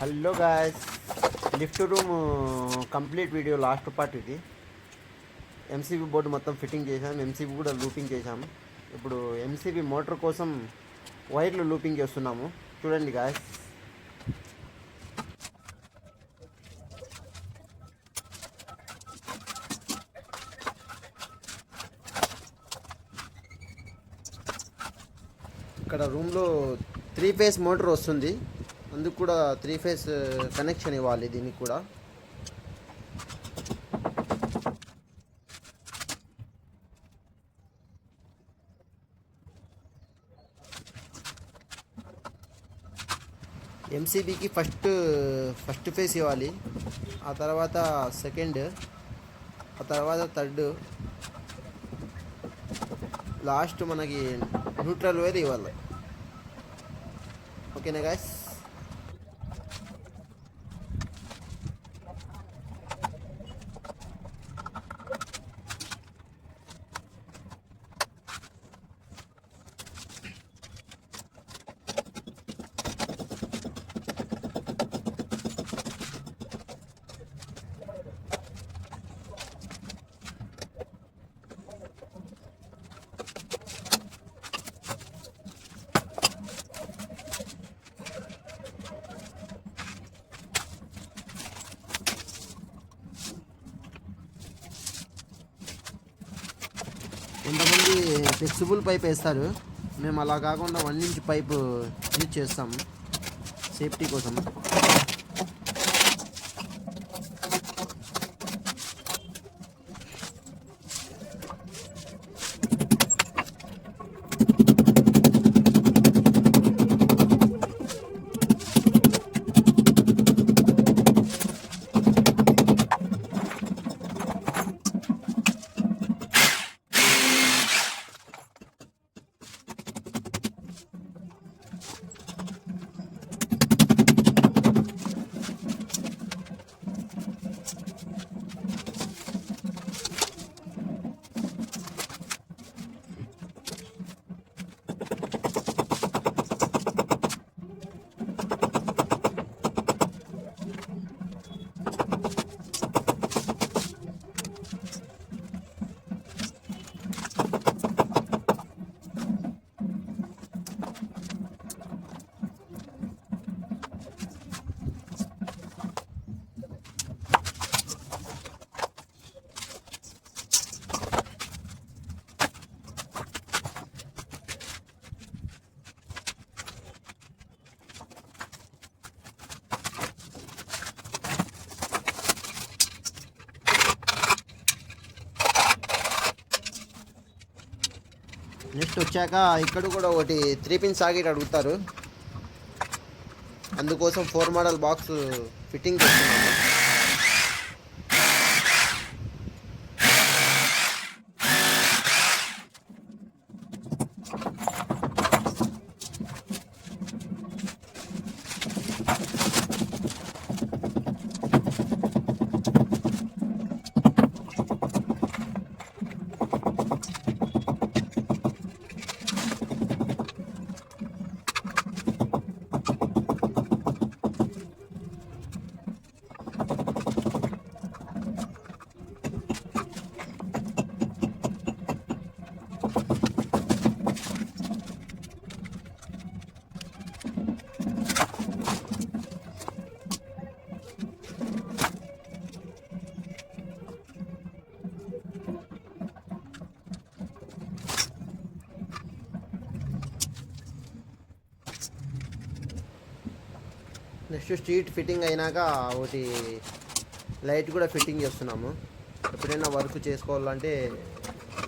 Hello guys, lift room complete video last part ఇది. MCB board మొత్తం fitting చేసాం, MCB కూడా లూపింగ్ చేసాము. ఇప్పుడు ఎంసీబీ మోటార్ కోసం వైర్లు లూపింగ్ చేస్తున్నాము. చూడండి గాయస్. ఇక్కడ రూమ్లో 3 ఫేస్ మోటార్ వస్తుంది, అందుకు కూడా 3 ఫేస్ కనెక్షన్ ఇవ్వాలి దీనికి కూడా. ఎంసీబీకి ఫస్ట్ ఫేస్ ఇవ్వాలి, ఆ తర్వాత సెకండ్, ఆ తర్వాత థర్డ్, లాస్ట్ మనకి న్యూట్రల్ వైర్ ఇవ్వాలి. ఓకేనా గాయస్? కొంతమంది ఫ్లెక్సిబుల్ పైప్ వేస్తారు, మేము అలా కాకుండా 1 ఇంచ్ పైపు యూజ్ చేస్తాము సేఫ్టీ కోసం. నెక్స్ట్ వచ్చాక ఇక్కడ కూడా ఒకటి 3 పిన్ సాకెట్ అడుగుతారు, అందుకోసం 4 మోడల్ బాక్స్ ఫిట్టింగ్ చేస్తున్నాము. నెక్స్ట్ స్ట్రీట్ ఫిట్టింగ్ అయినాక ఒకటి లైట్ కూడా ఫిట్టింగ్ చేస్తున్నాము. ఎప్పుడైనా వర్క్ చేసుకోవాలంటే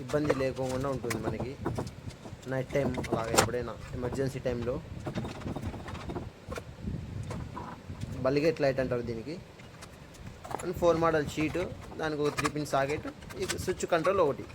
ఇబ్బంది లేకుండా ఉంటుంది మనకి, నైట్ టైం అలాగే ఎప్పుడైనా ఎమర్జెన్సీ టైంలో. బలిగేట్ లైట్ అంటారు దీనికి. అండ్ 4 మోడల్ షీటు, దానికి ఒక 3 పిన్ సాకెట్, స్విచ్ కంట్రోల్ ఒకటి.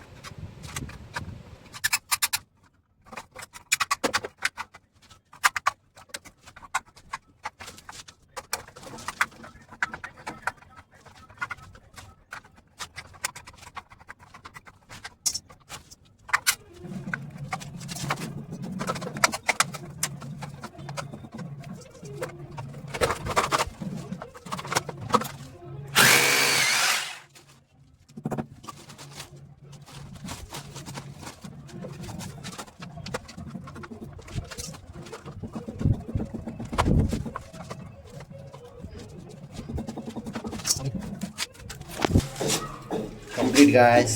Complete guys.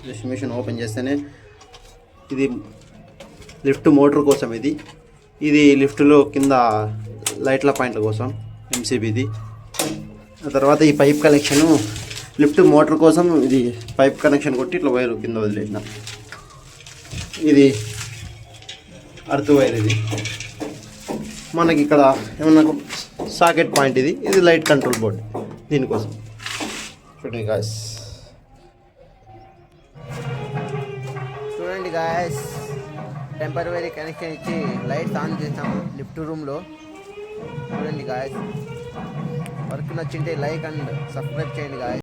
Just machine open చేస్తేనే ఇది లిఫ్ట్ మోటార్ కోసం, ఇది లిఫ్ట్లో కింద లైట్ల పాయింట్ల కోసం ఎంసీబీది. ఆ తర్వాత ఈ పైప్ కనెక్షను లిఫ్ట్ మోటార్ కోసం, ఇది పైప్ కనెక్షన్ కొట్టి ఇట్లా వైరు కింద వదిలేసిన. ఇది అర్త్ వైర్. ఇది మనకి ఇక్కడ ఏమన్నా సాకెట్ పాయింట్, ఇది లైట్ కంట్రోల్ బోర్డ్ దీనికోసం. చూడండి గాయస్, టెంపరరీ కనెక్షన్ ఇచ్చి లైట్స్ ఆన్ చేసాము లిఫ్ట్ రూమ్లో. చూడండి గాయస్, వర్క్ నచ్చింటే లైక్ అండ్ సబ్స్క్రైబ్ చేయండి గాయస్.